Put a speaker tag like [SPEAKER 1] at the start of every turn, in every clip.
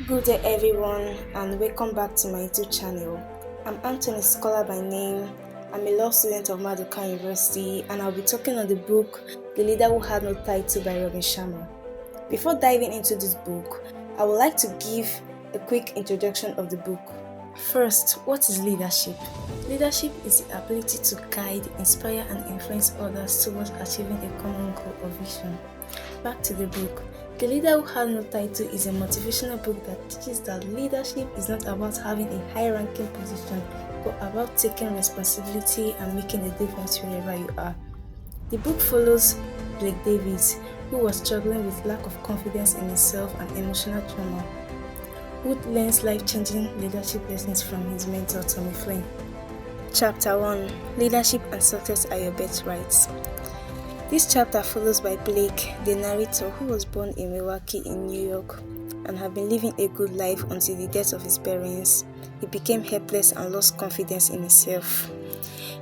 [SPEAKER 1] Good day, everyone, and welcome back to my YouTube channel. I'm Anthony Scholar by name. I'm a law student of Maduka University, and I'll be talking on the book The Leader Who Had No Title by Robin Sharma. Before diving into this book, I would like to give a quick introduction of the book. First, what is leadership? Leadership is the ability to guide, inspire, and influence others towards achieving a common goal or vision. Back to the book. The Leader Who Had No Title is a motivational book that teaches that leadership is not about having a high-ranking position, but about taking responsibility and making a difference wherever you are. The book follows Blake Davis, who was struggling with lack of confidence in himself and emotional trauma, who learns life-changing leadership lessons from his mentor Tommy Flynn. Chapter 1: Leadership and Success Are Your Birthrights. This chapter follows by Blake, the narrator who was born in Milwaukee in New York and had been living a good life until the death of his parents. He became helpless and lost confidence in himself.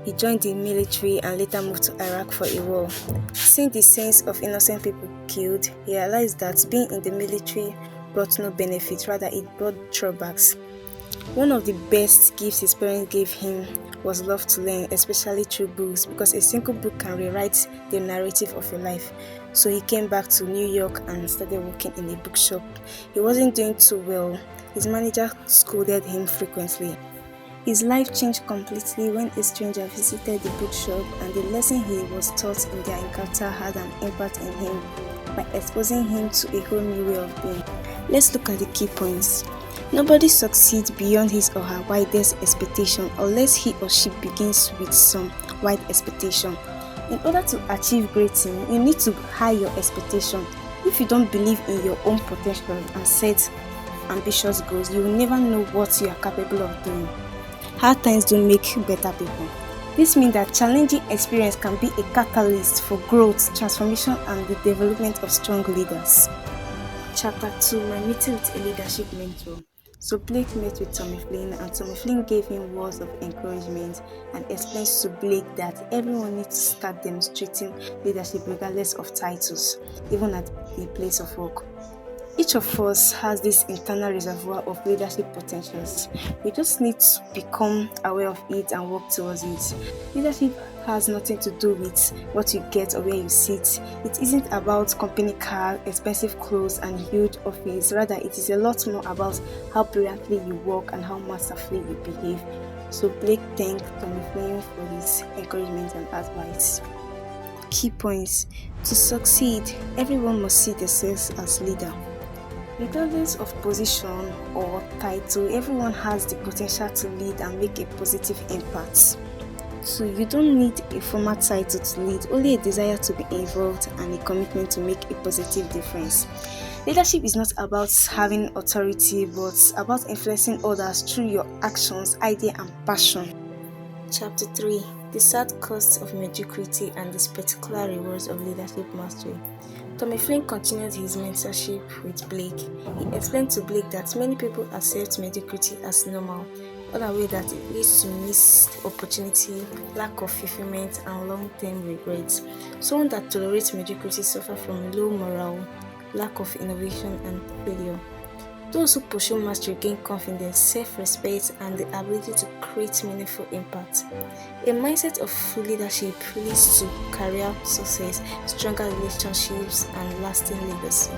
[SPEAKER 1] He joined the military and later moved to Iraq for a war. Seeing the scenes of innocent people killed, he realized that being in the military brought no benefit, rather it brought drawbacks. One of the best gifts his parents gave him was love to learn, especially through books, because a single book can rewrite the narrative of your life. So he came back to New York and started working in a bookshop. He wasn't doing too well. His manager scolded him frequently. His life changed completely when a stranger visited the bookshop, and the lesson he was taught in their encounter had an impact on him by exposing him to a whole new way of being. Let's look at the key points. Nobody succeeds beyond his or her widest expectation unless he or she begins with some wide expectation. In order to achieve great things, you need to high your expectation. If you don't believe in your own potential and set ambitious goals, you will never know what you are capable of doing. Hard times don't make better people. This means that challenging experience can be a catalyst for growth, transformation, and the development of strong leaders. Chapter 2: My Meeting with a Leadership Mentor. So Blake met with Tommy Flynn, and Tommy Flynn gave him words of encouragement and explains to Blake that everyone needs to start demonstrating leadership regardless of titles, even at the place of work. Each of us has this internal reservoir of leadership potentials. We just need to become aware of it and work towards it. Leadership has nothing to do with what you get or where you sit. It isn't about company car, expensive clothes, and huge office. Rather, it is a lot more about how brilliantly you work and how masterfully you behave. So Blake thanked Tommy Flynn for his encouragement and advice. Key points: to succeed, everyone must see themselves as leader. Regardless of position or title, everyone has the potential to lead and make a positive impact. So you don't need a formal title to lead, only a desire to be involved and a commitment to make a positive difference. Leadership is not about having authority, but about influencing others through your actions, idea, and passion. Chapter 3: The Sad Costs of Mediocrity and the Spectacular Rewards of Leadership Mastery. Tommy Flynn continued his mentorship with Blake. He explained to Blake that many people accept mediocrity as normal, unaware that it leads to missed opportunity, lack of fulfillment, and long-term regrets. Someone that tolerates mediocrity suffers from low morale, lack of innovation, and failure. Those who pursue mastery gain confidence, self-respect, and the ability to create meaningful impact. A mindset of leadership leads to career success, stronger relationships, and lasting legacy.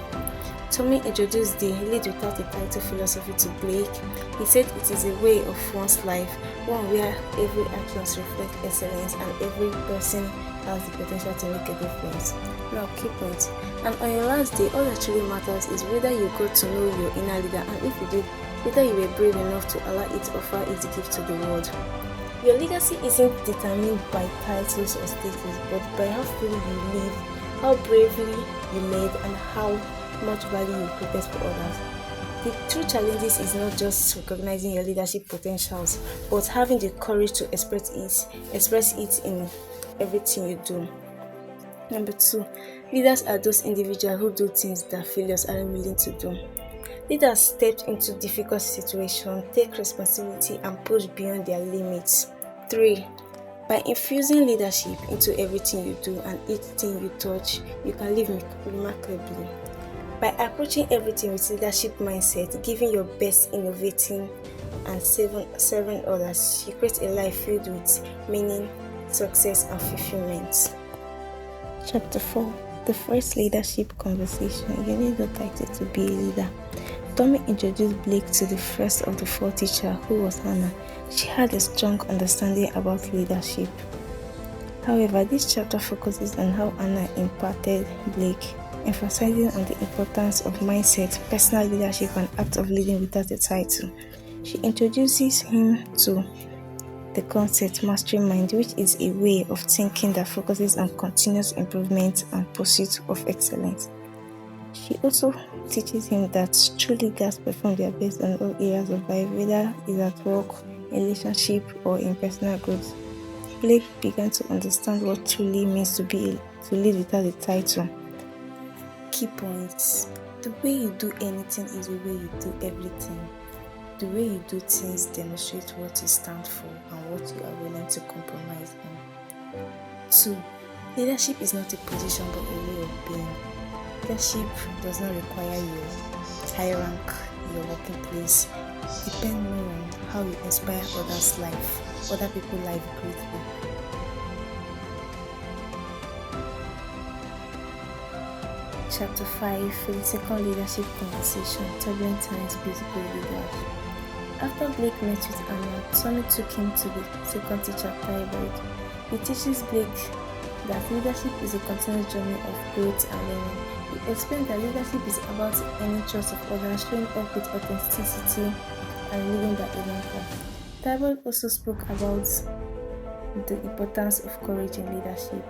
[SPEAKER 1] Tommy introduced the Lead Without a Title philosophy to Blake. He said it is a way of one's life, one where every action reflects excellence and every person has the potential to make a difference. Now, key points. And on your last day, all that truly matters is whether you got to know your inner leader, and if you did, whether you were brave enough to allow it to offer its gift to the world. Your legacy isn't determined by titles or status, but by how freely you live, how bravely you led, and how much value you created for others. The true challenges is not just recognizing your leadership potentials, but having the courage to express it in everything you do. Number 2, leaders are those individuals who do things that failures aren't willing to do. Leaders step into difficult situations, take responsibility, and push beyond their limits. 3, by infusing leadership into everything you do and each thing you touch, you can live remarkably. By approaching everything with leadership mindset, giving your best, innovating, and serving others, you create a life filled with meaning, success, and fulfillment. Chapter 4: The First Leadership Conversation. You need no title to be a leader. Tommy introduced Blake to the first of the four teachers, who was Hannah. She had a strong understanding about leadership. However, this chapter focuses on how Hannah imparted Blake, emphasizing on the importance of mindset, personal leadership, and act of leading without a title. She introduces him to the concept Mastering Mind, which is a way of thinking that focuses on continuous improvement and pursuit of excellence. She also teaches him that true leaders perform their best on all areas of life, whether it's at work, in relationship, or in personal growth. Blake began to understand what truly means to lead without a title. Key points: the way you do anything is the way you do everything. The way you do things demonstrates what you stand for and what you are willing to compromise on. 2. Leadership is not a position but a way of being. Leadership does not require your high rank, your working place. Depend more on how you inspire other people's life greatly. Chapter 5: For the second leadership conversation, turbulent times, beautiful leaders. After Blake met with Anna, Tommy took him to the second teacher, Tybalt. He teaches Blake that leadership is a continuous journey of growth and learning. He explained that leadership is about earning trust of others, showing up with authenticity, and living by example. Tybalt also spoke about the importance of courage in leadership,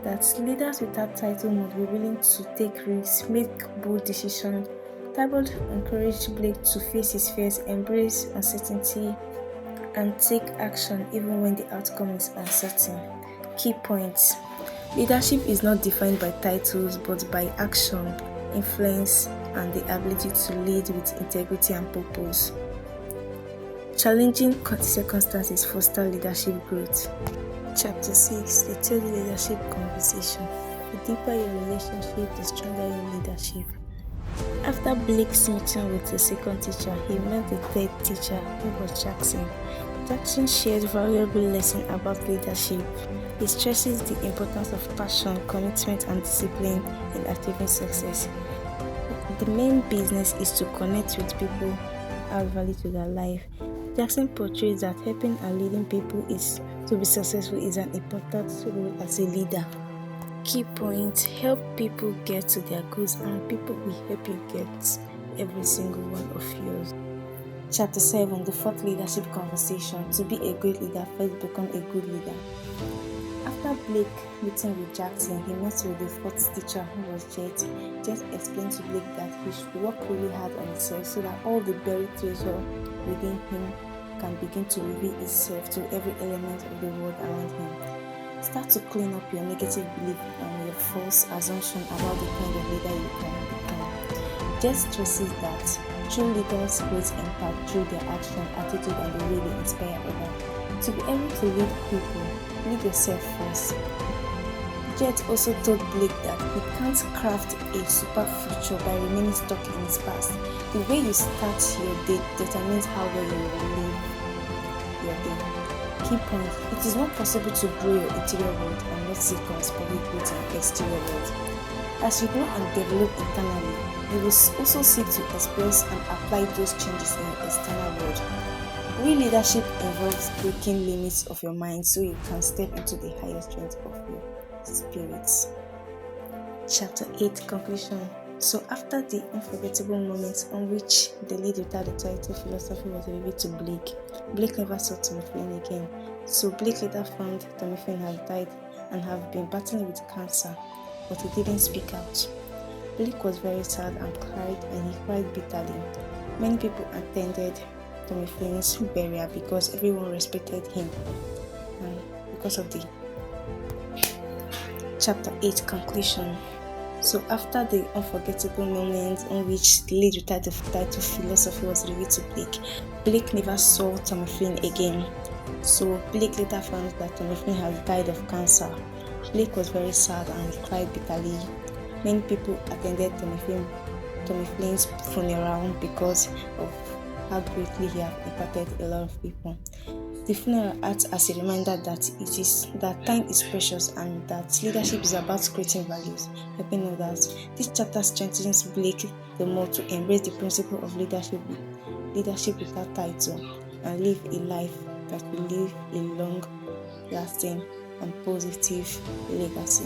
[SPEAKER 1] that leaders without title must be willing to take risks, make bold decisions. Tybalt encouraged Blake to face his fears, embrace uncertainty, and take action even when the outcome is uncertain. Key points: leadership is not defined by titles but by action, influence, and the ability to lead with integrity and purpose. Challenging circumstances foster leadership growth. Chapter 6: The Third Leadership Conversation. The deeper your relationship, the stronger your leadership. After Blake's meeting with the second teacher, he met the third teacher, who was Jackson. Jackson shared valuable lessons about leadership. He stresses the importance of passion, commitment, and discipline in achieving success. The main business is to connect with people who add value to their life. Jackson portrays that helping and leading people to be successful is an important role as a leader. Key points: help people get to their goals, and people will help you get every single one of yours. Chapter 7: The Fourth Leadership Conversation. To be a great leader, first become a good leader. After Blake meeting with Jackson, he met with the fourth teacher, who was Jet. Jet explained to Blake that he should work really hard on himself so that all the buried treasure within him can begin to reveal itself to every element of the world around him. Start to clean up your negative belief and your false assumption about the kind of leader you can become. Jet stresses that true leaders create impact through their action, attitude, and the way they inspire others. To be able to lead people, lead yourself first. Jet also told Blake that he can't craft a super future by remaining stuck in his past. The way you start your day determines how well you will live your day. Key point: it is not possible to grow your interior world and not see corresponding growth in the exterior world. As you grow and develop internally, you will also seek to express and apply those changes in your external world. Real leadership involves breaking limits of your mind so you can step into the highest strength of your spirits. Chapter 8: Conclusion. So after the unforgettable moments on which the lead without the title philosophy was revealed to Blake, Blake never saw Tommy Flynn again. So Blake later found Tommy Flynn had died and have been battling with cancer, but he didn't speak out. Blake was very sad and he cried bitterly. Many people attended Tommy Flynn's burial because everyone respected him and because of the Chapter 8: Conclusion. So after the unforgettable moment on which the lead without the title philosophy was revealed to Blake, Blake never saw Tommy Flynn again. So Blake later found that Tommy Flynn had died of cancer. Blake was very sad and he cried bitterly. Many people attended Tommy Flynn's Tommy Flynn's funeral because of how greatly he had impacted a lot of people. The funeral acts as a reminder that time is precious and that leadership is about creating values, helping others. This chapter strengthens Blake the more to embrace the principle of leadership without title, and live a life that will leave a long lasting and positive legacy.